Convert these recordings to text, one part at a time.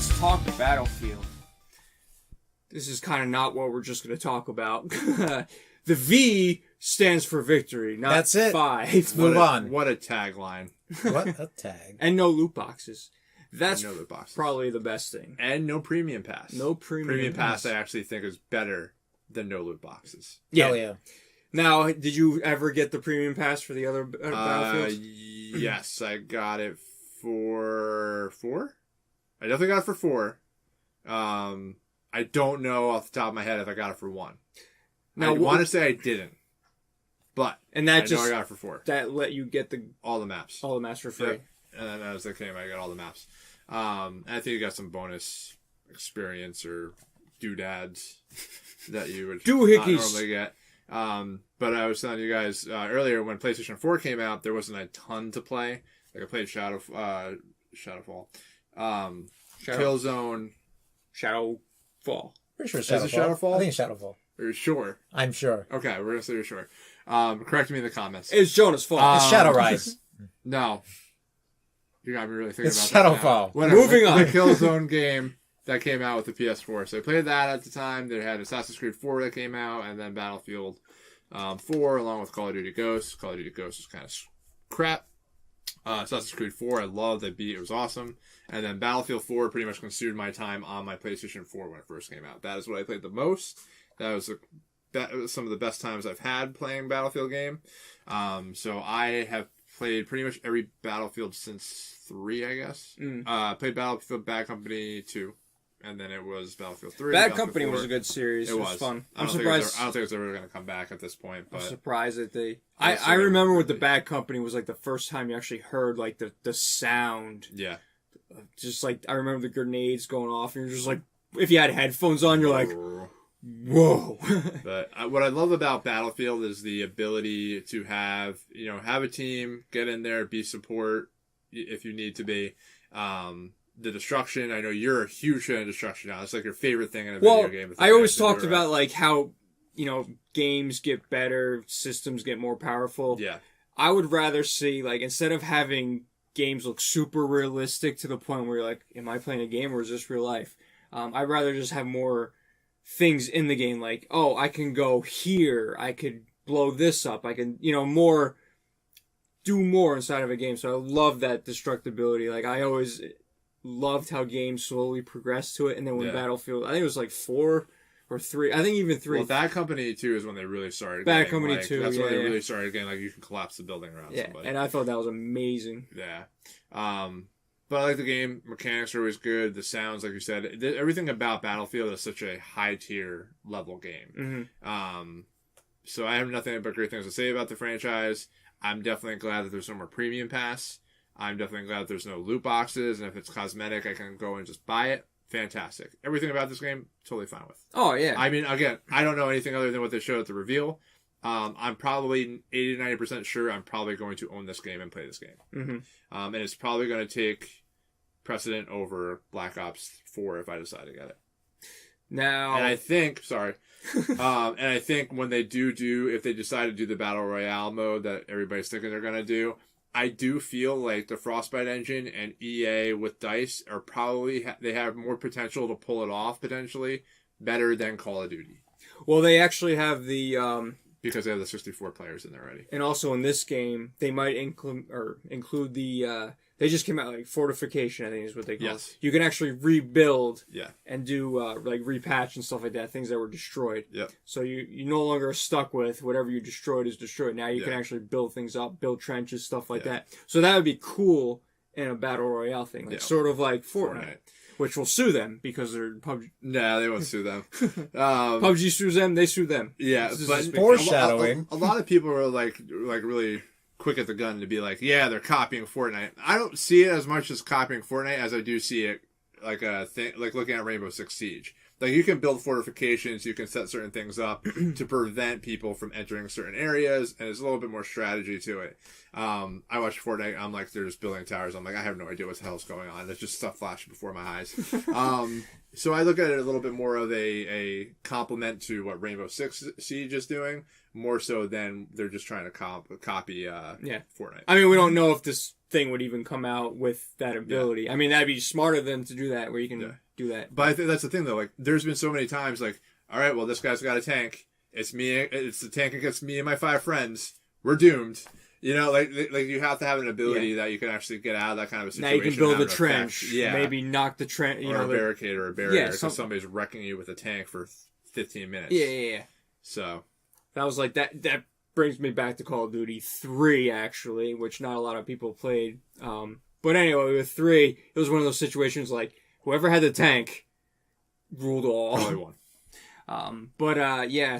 let's talk Battlefield. This is kind of not what we're just going to talk about. The V stands for victory, not That's it. 5. Let's move on. What a tagline. What a tag. And no loot boxes. That's No loot boxes. probably the best thing. And no premium pass. No premium pass. I actually think is better than no loot boxes. Yeah. Hell yeah. Now, did you ever get the premium pass for the other Battlefields? Yes, I got it for 4. I definitely got it for 4. I don't know off the top of my head if I got it for 1. Now, I want to say I didn't, but and that I got it for 4. That let you get all the maps for free. Yep. And then as they came, I got all the maps. And I think you got some bonus experience or doodads that you would not normally get. But I was telling you guys earlier when PlayStation 4 came out, there wasn't a ton to play. Like I played Shadowfall, Killzone, Shadowfall. Pretty sure Is it Shadowfall? I think it's Shadowfall. Are you sure? I'm sure. Okay, we're gonna say you're sure. Correct me in the comments. It's Jonah's fault. It's Shadow Rise. No. You got me really thinking It's about Shadowfall. Whatever. Moving on. The Killzone game that came out with the PS4. So I played that at the time. They had Assassin's Creed 4 that came out, and then Battlefield 4, along with Call of Duty Ghosts. Call of Duty Ghosts was kind of crap. Assassin's Creed 4, I loved. I beat it. It was awesome. And then Battlefield 4 pretty much consumed my time on my PlayStation 4 when it first came out. That is what I played the most. That was some of the best times I've had playing Battlefield game. So I have played pretty much every Battlefield since 3, I guess. Played Battlefield Bad Company 2. And then it was Battlefield 3. Bad Company was a good series. It was fun. I'm surprised. I don't think it's ever going to come back at this point. But I'm surprised that they... I remember with the Bad Company was like the first time you actually heard like the sound. Yeah. Just like, I remember the grenades going off and you're just like, if you had headphones on, you're like, whoa. But what I love about Battlefield is the ability to have a team, get in there, be support if you need to be. The destruction, I know you're a huge fan of destruction now. It's like your favorite thing in a video game. I always talked about like how, games get better, systems get more powerful. Yeah. I would rather see, like, instead of having games look super realistic to the point where you're like, am I playing a game or is this real life? I'd rather just have more things in the game, like, oh, I can go here, I could blow this up, I can, do more inside of a game. So I love that destructibility. Like, I always loved how games slowly progressed to it, and then when Battlefield, I think it was like 4 or 3, I think even 3. Well, Bad Company 2 is when they really started. Bad Company 2, that's when they really started getting, like, you can collapse the building around somebody. And I thought that was amazing. Yeah. But I like the game. Mechanics are always good. The sounds, like you said, everything about Battlefield is such a high-tier level game. Mm-hmm. So I have nothing but great things to say about the franchise. I'm definitely glad that there's no more premium pass. I'm definitely glad that there's no loot boxes, and if it's cosmetic, I can go and just buy it. Fantastic. Everything about this game, totally fine with. Oh, yeah. I mean, again, I don't know anything other than what they showed at the reveal. I'm probably 80-90% sure I'm probably going to own this game and play this game. Mm-hmm. And it's probably going to take precedent over Black Ops 4 if I decide to get it. Now... And I think, when they if they decide to do the Battle Royale mode that everybody's thinking they're going to do, I do feel like the Frostbite engine and EA with DICE are probably, they have more potential to pull it off, potentially, better than Call of Duty. Well, they actually have the... because they have the 64 players in there already. And also in this game, they might include the... they just came out, like, fortification, I think is what they call it. You can actually rebuild and do, repatch and stuff like that, things that were destroyed. Yep. So you no longer are stuck with whatever you destroyed is destroyed. Now you can actually build things up, build trenches, stuff like that. So that would be cool in a Battle Royale thing, like sort of like Fortnite. Which will sue them because they're PUBG. No, they won't sue them. PUBG sues them, they sue them. Yeah, but foreshadowing. A lot of people are like really quick at the gun to be like, yeah, they're copying Fortnite. I don't see it as much as copying Fortnite as I do see it like a thing, like looking at Rainbow Six Siege. Like, you can build fortifications, you can set certain things up to prevent people from entering certain areas, and there's a little bit more strategy to it. I watch Fortnite, I'm like, they're just building towers. I'm like, I have no idea what the hell's going on. There's just stuff flashing before my eyes. So I look at it a little bit more of a complement to what Rainbow Six Siege is doing, more so than they're just trying to copy Fortnite. I mean, we don't know if this thing would even come out with that ability. I mean, that'd be smart of them to do that, where you can do that. But I think that's the thing, though. Like, there's been so many times, like, all right, well, this guy's got a tank. It's me. It's the tank against me and my 5 friends. We're doomed. You know, like you have to have an ability that you can actually get out of that kind of a situation. Now you can build a trench. Yeah. Maybe knock the trench. Or a barricade or a barrier because somebody's wrecking you with a tank for 15 minutes. Yeah. So that was like that. That brings me back to Call of Duty 3, actually, which not a lot of people played. But anyway, with 3, it was one of those situations like whoever had the tank ruled all. Probably won.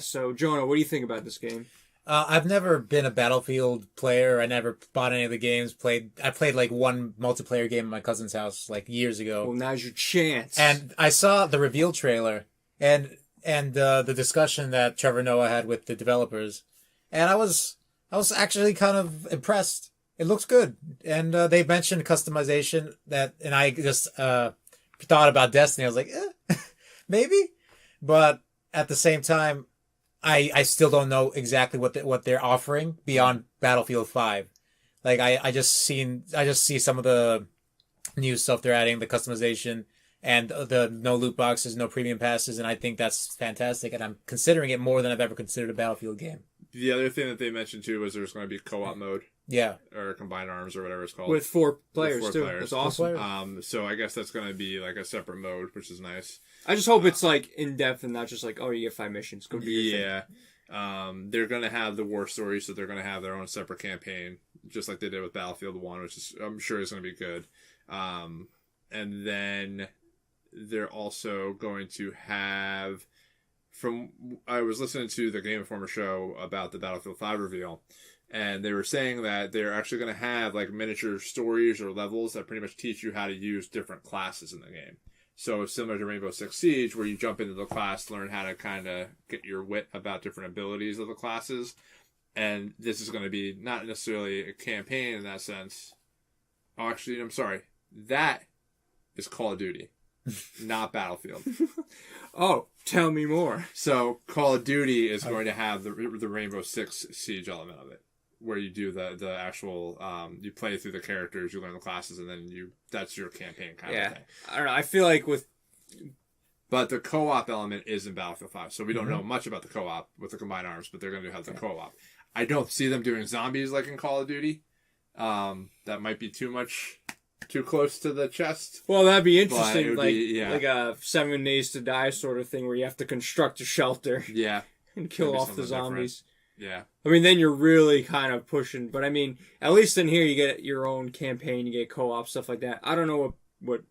So Jonah, what do you think about this game? I've never been a Battlefield player. I never bought any of the games. I played like one multiplayer game at my cousin's house like years ago. Well, now's your chance. And I saw the reveal trailer and the discussion that Trevor Noah had with the developers, and I was actually kind of impressed. It looks good, and they mentioned customization and I just thought about Destiny. I was like, maybe, but at the same time, I still don't know exactly what they're offering beyond Battlefield 5. Like I just see some of the new stuff they're adding, the customization and the no loot boxes, no premium passes, and I think that's fantastic, and I'm considering it more than I've ever considered a Battlefield game. The other thing that they mentioned too was there's going to be co-op mode. Yeah. Or combined arms or whatever it's called. With 4 players too. That's awesome. So I guess that's going to be like a separate mode, which is nice. I just hope it's like in depth and not just like, oh, you get 5 missions. Go do your thing. They're going to have the war story, so they're going to have their own separate campaign, just like they did with Battlefield 1, which is I'm sure is going to be good. And then they're also going to have, I was listening to the Game Informer show about the Battlefield 5 reveal, and they were saying that they're actually going to have like miniature stories or levels that pretty much teach you how to use different classes in the game. So similar to Rainbow Six Siege, where you jump into the class, learn how to kind of get your wit about different abilities of the classes. And this is going to be not necessarily a campaign in that sense. Oh, actually, I'm sorry. That is Call of Duty, not Battlefield. Oh, tell me more. So Call of Duty is going to have the Rainbow Six Siege element of it, where you do the actual you play through the characters, you learn the classes, and then that's your campaign kind of thing. I don't know. I feel like but the co-op element is in Battlefield 5, so we don't know much about the co-op with the combined arms, but they're going to have the co-op. I don't see them doing zombies like in Call of Duty. That might be too close to the chest. Well, that'd be interesting, like like a 7 Days to Die sort of thing, where you have to construct a shelter, and kill off the zombies. Yeah. I mean, then you're really kind of pushing. But I mean, at least in here you get your own campaign, you get co-op stuff like that. I don't know what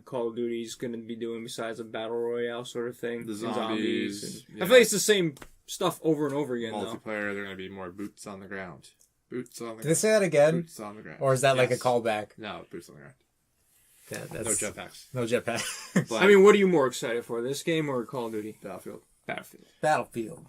Call of Duty is going to be doing besides a battle royale sort of thing. The zombies. I feel like it's the same stuff over and over again. Multiplayer, they're going to be more boots on the ground. Boots on the ground. Did they say that again? Boots on the ground. Or is that like a callback? No, boots on the ground. Yeah, no jetpacks. No jetpacks. I mean, what are you more excited for, this game or Call of Duty? Battlefield. Battlefield.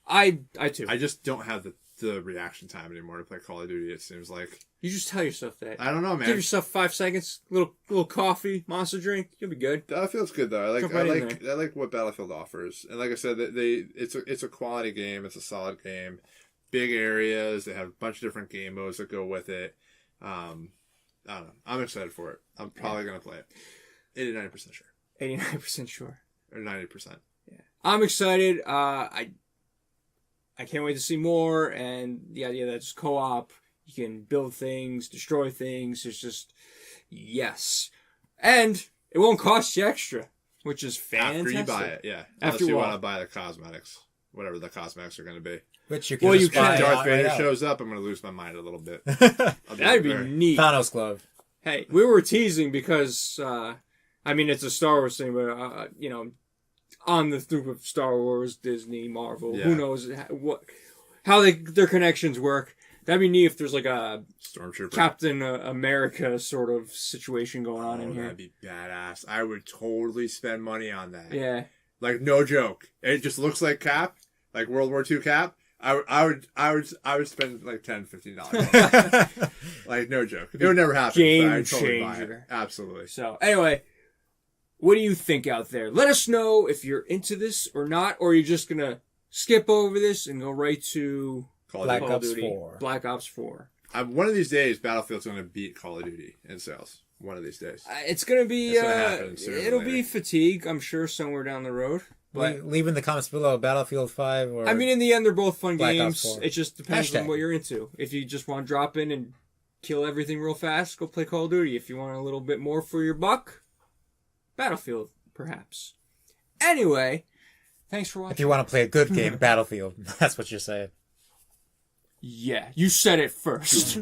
I too. I just don't have the reaction time anymore to play Call of Duty. It seems like you just tell yourself that. I don't know, man. Give yourself 5 seconds, little coffee, monster drink. You'll be good. Battlefield's good though. I like what Battlefield offers, and like I said, it's a quality game. It's a solid game. Big areas. They have a bunch of different game modes that go with it. I don't know. I'm excited for it. I'm probably gonna play it. 89% sure. 89% sure. Or 90%. Yeah. I'm excited. I can't wait to see more, and the idea that it's co-op, you can build things, destroy things, it's just, yes. And it won't cost you extra, which is fantastic. After you buy it, yeah. Unless you want to buy the cosmetics, whatever the cosmetics are going to be. Which you can buy. Darth Vader shows up, I'm going to lose my mind a little bit. That'd be neat. Thanos glove. Hey, we were teasing because, I mean, it's a Star Wars thing, but, on the group of Star Wars, Disney, Marvel, who knows how their connections work. That'd be neat if there's like a Stormtrooper, Captain America sort of situation going on in here. That'd be badass. I would totally spend money on that. Yeah, like no joke. It just looks like Cap, like World War II Cap. I would spend like $10-$15. Like no joke. It would never happen. Game totally changer. Absolutely. So anyway. What do you think out there? Let us know if you're into this or not, or you're just going to skip over this and go right to Black Call of Ops Duty. 4. Black Ops 4. One of these days, Battlefield's going to beat Call of Duty in sales. One of these days. It's gonna be. It's gonna happen sooner than it'll later. be fatigue, I'm sure, somewhere down the road. But Leave in the comments below Battlefield 5 or... I mean, in the end, they're both fun Black games. Ops 4. It just depends Hashtag. on what you're into. If you just want to drop in and kill everything real fast, go play Call of Duty. If you want a little bit more for your buck, Battlefield, perhaps. Anyway, thanks for watching. if you want to play a good game, Battlefield. That's what you're saying. Yeah, you said it first.